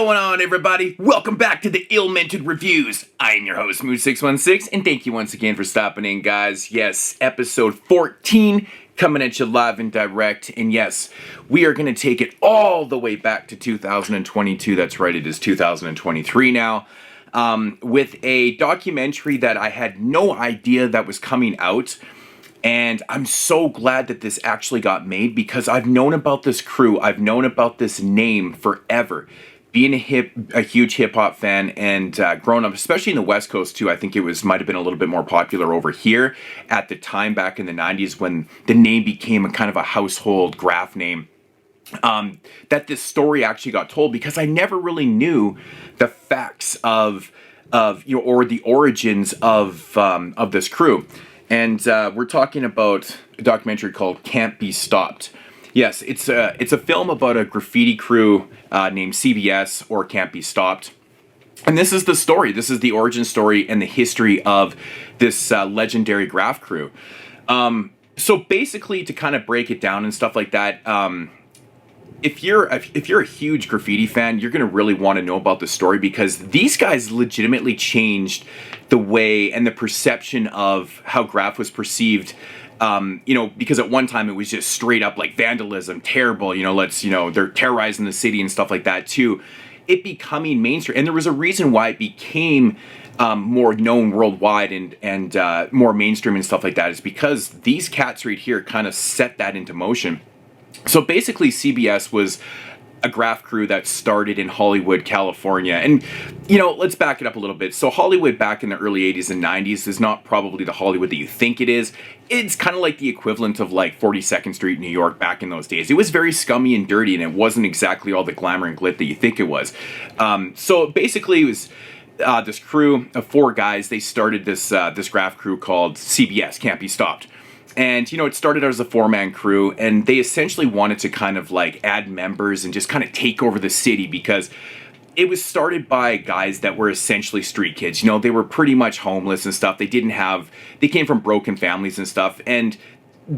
going on, everybody? Welcome back to the ILLMented Reviews. I am your host, Mood616, and thank you once again for stopping in, guys. Yes, episode 14 coming at you live and direct. And yes, we are going to take it all the way back to 2022. That's right, it is 2023 now. With a documentary that I had no idea that was coming out. And I'm so glad that this actually got made because I've known about this crew. I've known about this name forever. Being a huge hip-hop fan and growing up, especially in the West Coast too, I think it might have been a little bit more popular over here at the time back in the 90s when the name became a kind of a household graph name. That this story actually got told because I never really knew the facts of or the origins of this crew. And we're talking about a documentary called Can't Be Stopped. Yes, it's a film about a graffiti crew named CBS, or Can't Be Stopped. And this is the story. This is the origin story and the history of this legendary graph crew. So basically, to kind of break it down and stuff like that, if you're a huge graffiti fan, you're going to really want to know about the story because these guys legitimately changed the way and the perception of how graph was perceived. Because at one time it was just straight up like vandalism, terrible, they're terrorizing the city and stuff like that too. It becoming mainstream. And there was a reason why it became more known worldwide and more mainstream and stuff like that is because these cats right here kind of set that into motion. So basically CBS was a graph crew that started in Hollywood, California. And, let's back it up a little bit. So Hollywood back in the early 80s and 90s is not probably the Hollywood that you think it is. It's kind of like the equivalent of like 42nd Street, New York back in those days. It was very scummy and dirty and it wasn't exactly all the glamour and glit that you think it was. So basically it was this crew of 4 guys. They started this graph crew called CBS, Can't Be Stopped. And, it started out as a 4-man crew, and they essentially wanted to kind of like add members and just kind of take over the city because it was started by guys that were essentially street kids. They were pretty much homeless and stuff. They came from broken families and stuff. And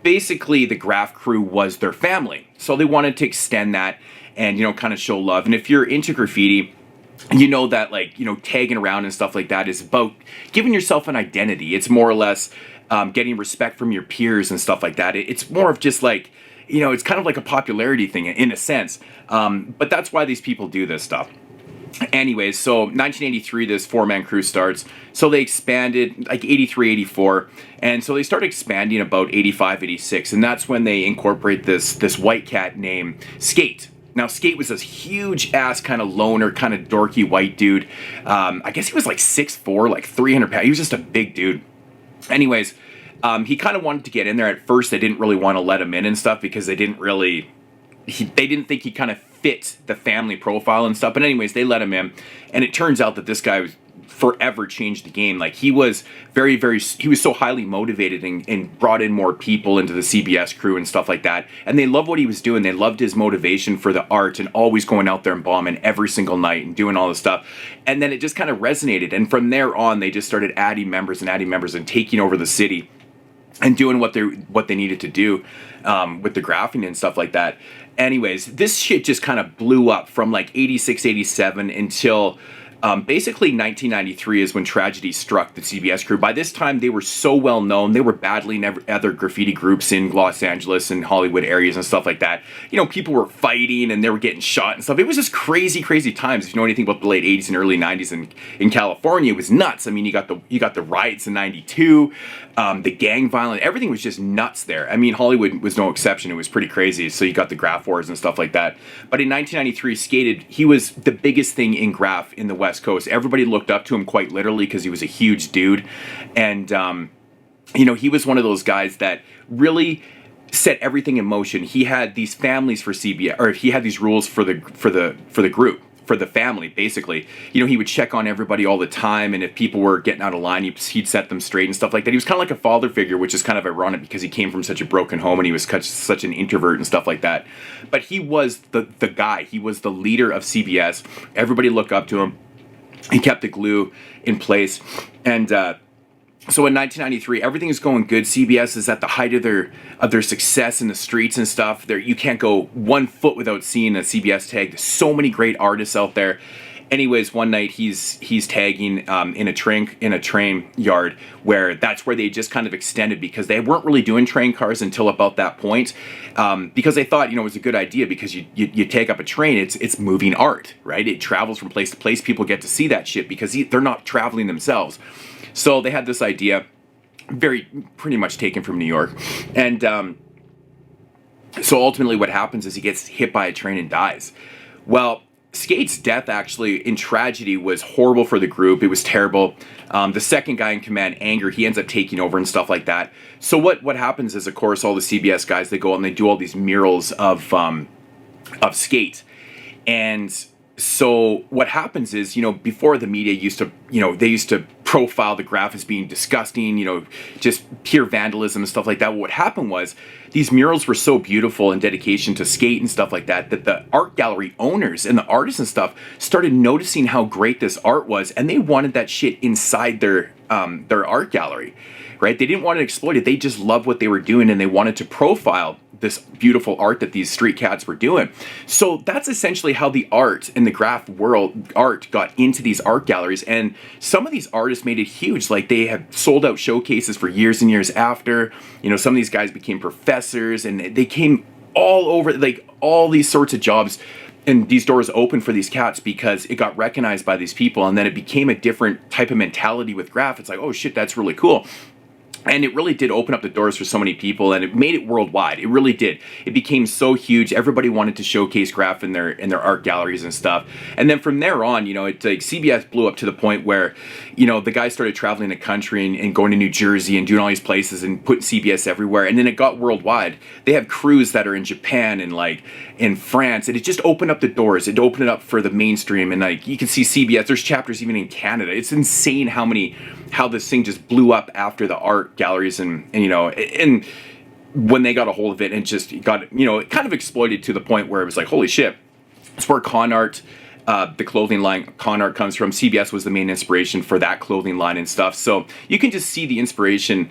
basically the graph crew was their family. So they wanted to extend that and, kind of show love. And if you're into graffiti, that tagging around and stuff like that is about giving yourself an identity. It's more or less getting respect from your peers and stuff like that. It's more of just like, it's kind of like a popularity thing in a sense. But that's why these people do this stuff. Anyways, so 1983, this 4-man crew starts. So they expanded like 83, 84. And so they started expanding about 85, 86. And that's when they incorporate this white cat named Skate. Now, Skate was this huge-ass kind of loner, kind of dorky white dude. I guess he was like 6'4", like 300 pounds. He was just a big dude. Anyways, he kind of wanted to get in there. At first, they didn't really want to let him in and stuff because they didn't think he kind of fit the family profile and stuff. But anyways, they let him in. And it turns out that this guy forever changed the game. Like he was he was so highly motivated and brought in more people into the CBS crew and stuff like that. And they loved what he was doing. They loved his motivation for the art and always going out there and bombing every single night and doing all this stuff. And then it just kind of resonated. And from there on, they just started adding members and taking over the city and doing what they needed to do with the graphing and stuff like that. Anyways, this shit just kind of blew up from like 86, 87 until basically 1993 is when tragedy struck the CBS crew. By this time, they were so well known. They were battling other graffiti groups in Los Angeles and Hollywood areas and stuff like that. People were fighting and they were getting shot and stuff. It was just crazy, crazy times. If you know anything about the late 80s and early 90s in California, it was nuts. I mean, you got the riots in 92, the gang violence, everything was just nuts there. I mean, Hollywood was no exception. It was pretty crazy. So you got the graph wars and stuff like that. But in 1993, Skated, he was the biggest thing in graph in the West Coast. Everybody looked up to him quite literally because he was a huge dude. And, he was one of those guys that really set everything in motion. He had these families for CBS, or he had these rules for the group, for the family, basically. He would check on everybody all the time, and if people were getting out of line, he'd set them straight and stuff like that. He was kind of like a father figure, which is kind of ironic because he came from such a broken home and he was such an introvert and stuff like that. But he was the guy. He was the leader of CBS. Everybody looked up to him. He kept the glue in place. And So in 1993, everything is going good. CBS is at the height of their success in the streets and stuff. There, you can't go 1 foot without seeing a CBS tag. There's so many great artists out there. Anyways, one night he's tagging in a train yard where that's where they just kind of extended, because they weren't really doing train cars until about that point, because they thought, you know, it was a good idea, because you take up a train, it's moving art, right? It travels from place to place. People get to see that shit because they're not traveling themselves. So they had this idea, pretty much taken from New York, and so ultimately what happens is he gets hit by a train and dies. Well, Skate's death, actually, in tragedy, was horrible for the group. It was terrible. The second guy in command, Anger, he ends up taking over and stuff like that. So what happens is, of course, all the CBS guys, they go out and they do all these murals of Skate. And so what happens is, you know, before the media used to, you know, they used to profile the graph as being disgusting, you know, just pure vandalism and stuff like that. What happened was, these murals were so beautiful in dedication to Skate and stuff like that, that the art gallery owners and the artists and stuff started noticing how great this art was, and they wanted that shit inside their art gallery, right? They didn't want to exploit it. They just loved what they were doing, and they wanted to profile this beautiful art that these street cats were doing. So that's essentially how the art in the graph world art got into these art galleries. And some of these artists made it huge. Like, they have sold out showcases for years and years after. You know, some of these guys became professors, and they came all over, like, all these sorts of jobs. And these doors opened for these cats because it got recognized by these people. And then it became a different type of mentality with graph. It's like, oh shit, that's really cool. And it really did open up the doors for so many people, and it made it worldwide. It really did. It became so huge. Everybody wanted to showcase graph in their art galleries and stuff. And then from there on, you know, it's like CBS blew up to the point where, you know, the guys started traveling the country and going to New Jersey and doing all these places and putting CBS everywhere. And then it got worldwide. They have crews that are in Japan and like in France, and it just opened up the doors. It opened it up for the mainstream, and like you can see CBS. There's chapters even in Canada. It's insane how this thing just blew up after the art galleries, and you know, and when they got a hold of it, and just got, you know, it kind of exploited to the point where it was like, holy shit. It's where Con Art, the clothing line Con Art comes from. CBS was the main inspiration for that clothing line and stuff. So you can just see the inspiration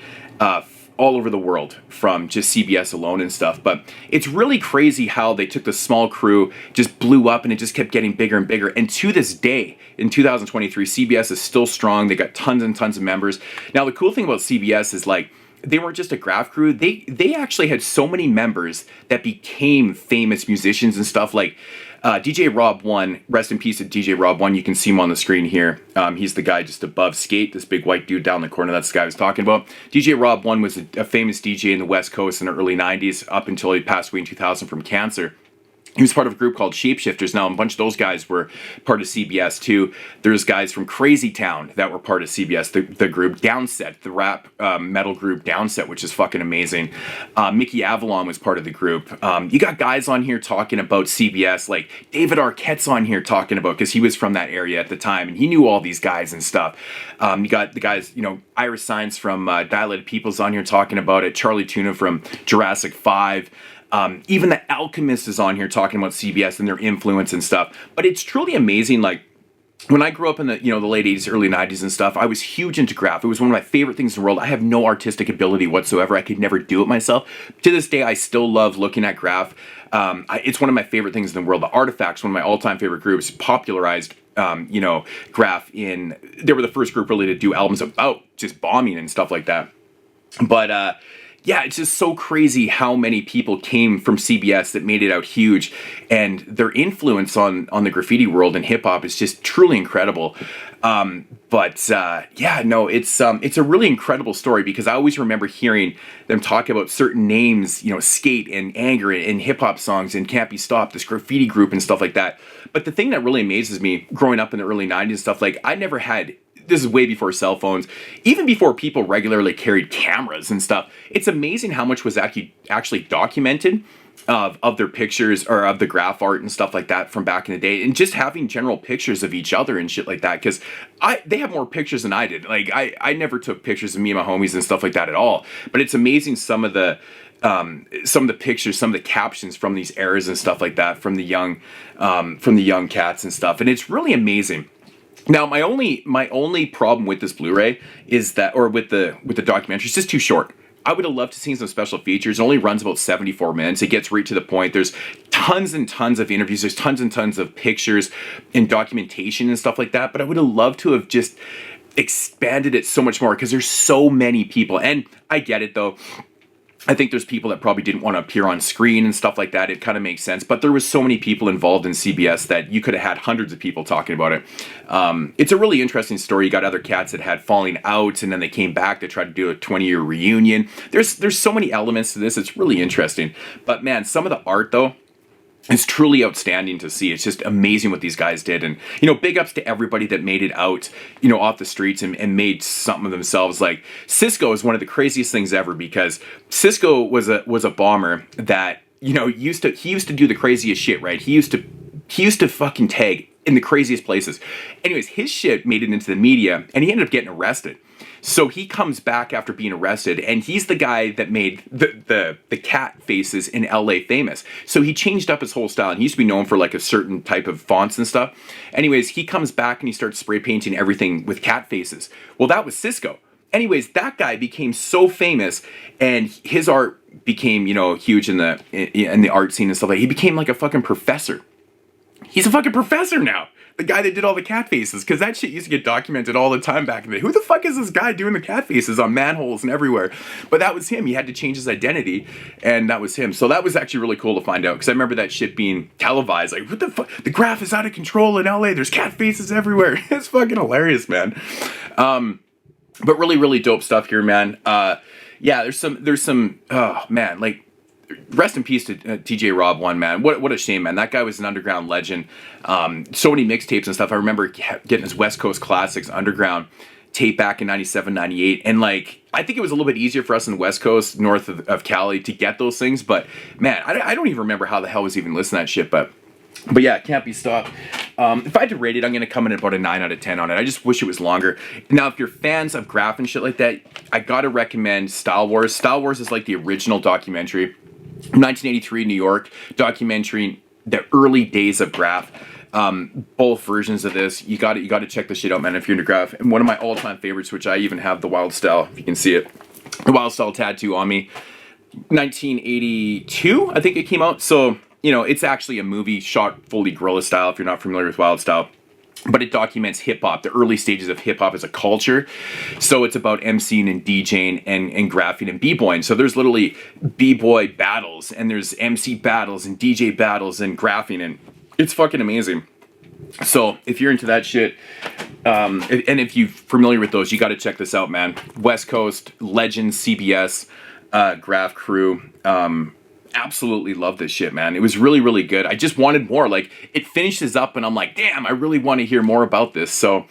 all over the world from just CBS alone and stuff. But it's really crazy how they took the small crew, just blew up, and it just kept getting bigger and bigger. And to this day, in 2023, CBS is still strong. They got tons and tons of members. Now, the cool thing about CBS is, like, they weren't just a graph crew. They actually had so many members that became famous musicians and stuff. Like DJ Rob 1, rest in peace to DJ Rob 1. You can see him on the screen here. He's the guy just above Skate, this big white dude down the corner. That's the guy I was talking about. DJ Rob 1 was a famous DJ in the West Coast in the early 90s, up until he passed away in 2000 from cancer. He was part of a group called Shapeshifters. Now, a bunch of those guys were part of CBS too. There's guys from Crazy Town that were part of CBS, the group Downset, the rap metal group Downset, which is fucking amazing. Mickey Avalon was part of the group. You got guys on here talking about CBS, like David Arquette's on here talking about, because he was from that area at the time, and he knew all these guys and stuff. You got the guys, you know, Iris Science from Dilated People's on here talking about it. Charlie Tuna from Jurassic 5. Even the Alchemist is on here talking about CBS and their influence and stuff. But it's truly amazing. Like, when I grew up in the, you know, the late 80s, early 90s and stuff, I was huge into graph. It was one of my favorite things in the world. I have no artistic ability whatsoever. I could never do it myself. To this day, I still love looking at graph. It's one of my favorite things in the world. The Artifacts, one of my all-time favorite groups, popularized you know, graph in. They were the first group really to do albums about just bombing and stuff like that. But yeah, it's just so crazy how many people came from CBS that made it out huge, and their influence on the graffiti world and hip hop is just truly incredible. Yeah, no, it's a really incredible story, because I always remember hearing them talk about certain names, you know, Skate and Anger and hip hop songs and Can't Be Stopped, this graffiti group and stuff like that. But the thing that really amazes me, growing up in the early 90s and stuff, like, I never had. This is way before cell phones, even before people regularly carried cameras and stuff. It's amazing how much was actually documented of their pictures, or of the graph art and stuff like that from back in the day, and just having general pictures of each other and shit like that. Because they have more pictures than I did. Like, I never took pictures of me and my homies and stuff like that at all. But it's amazing some of the pictures, some of the captions from these eras and stuff like that from the young cats and stuff. And it's really amazing. Now, my only problem with this Blu-ray is that, or with the documentary, it's just too short. I would have loved to see some special features. It only runs about 74 minutes. It gets right to the point. There's tons and tons of interviews. There's tons and tons of pictures and documentation and stuff like that. But I would have loved to have just expanded it so much more because there's so many people. And I get it, though. I think there's people that probably didn't want to appear on screen and stuff like that. It kind of makes sense. But there was so many people involved in CBS that you could have had hundreds of people talking about it. It's a really interesting story. You got other cats that had falling out and then they came back to try to do a 20-year reunion. There's so many elements to this. It's really interesting. But man, some of the art though, it's truly outstanding to see. It's just amazing what these guys did. And, you know, big ups to everybody that made it out, you know, off the streets and made something of themselves. Like, Cisco is one of the craziest things ever because Cisco was a bomber that, you know, he used to do the craziest shit, right? He used to fucking tag in the craziest places. Anyways, his shit made it into the media and he ended up getting arrested. So he comes back after being arrested, and he's the guy that made the cat faces in LA famous. So he changed up his whole style, and he used to be known for like a certain type of fonts and stuff. Anyways, he comes back and he starts spray painting everything with cat faces. Well, that was Cisco. Anyways, that guy became so famous, and his art became, you know, huge in the art scene and stuff like that. He became like a fucking professor. He's a fucking professor now. The guy that did all the cat faces, because that shit used to get documented all the time back in the day. Who the fuck is this guy doing the cat faces on manholes and everywhere? But that was him. He had to change his identity, and that was him. So that was actually really cool to find out, because I remember that shit being televised. Like, what the fuck? The graph is out of control in LA. There's cat faces everywhere. It's fucking hilarious, man. But really, really dope stuff here, man. Yeah, there's some, oh, man, like, rest in peace to TJ Robb 1, man. What a shame, man. That guy was an underground legend. So many mixtapes and stuff. I remember getting his West Coast Classics underground tape back in 97, 98. And like, I think it was a little bit easier for us in the West Coast, north of Cali, to get those things. But man, I don't even remember how the hell I was even listening to that shit. But yeah, it can't be stopped. If I had to rate it, I'm going to come in at about a 9 out of 10 on it. I just wish it was longer. Now, if you're fans of graph and shit like that, I got to recommend Style Wars. Style Wars is like the original documentary. 1983 New York documentary, the early days of graph. Both versions of this, you got to check this shit out, man. If you're into graph, and one of my all-time favorites, which I even have the Wild Style, if you can see it, the Wild Style tattoo on me. 1982, I think it came out. So you know, it's actually a movie shot fully guerrilla style. If you're not familiar with Wild Style. But it documents hip-hop, the early stages of hip-hop as a culture. So it's about MCing and DJing and graphing and b-boying. So there's literally b-boy battles, and there's MC battles and DJ battles and graphing, and it's fucking amazing. So if you're into that shit, and if you're familiar with those, you got to check this out, man. West Coast Legends CBS graph crew. Absolutely love this shit, man. It was really, really good. I just wanted more. Like, it finishes up and I'm like, damn, I really want to hear more about this. So,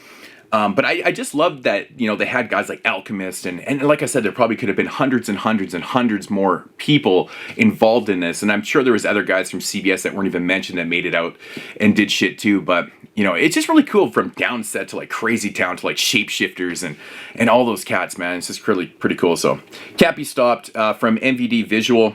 but I just loved that, you know, they had guys like Alchemist and like I said, there probably could have been hundreds and hundreds and hundreds more people involved in this. And I'm sure there was other guys from CBS that weren't even mentioned that made it out and did shit too. But, you know, it's just really cool from Downset to like Crazy Town to like Shapeshifters and all those cats, man. It's just really pretty cool. So, can't be stopped from MVD Visual.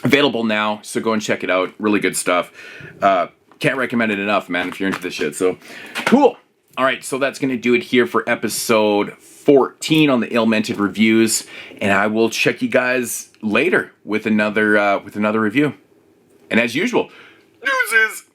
Available now, so go and check it out. Really good stuff. Can't recommend it enough, man, if you're into this shit. So, cool. All right, so that's going to do it here for episode 14 on the ILLMented reviews. And I will check you guys later with another review. And as usual, deuces.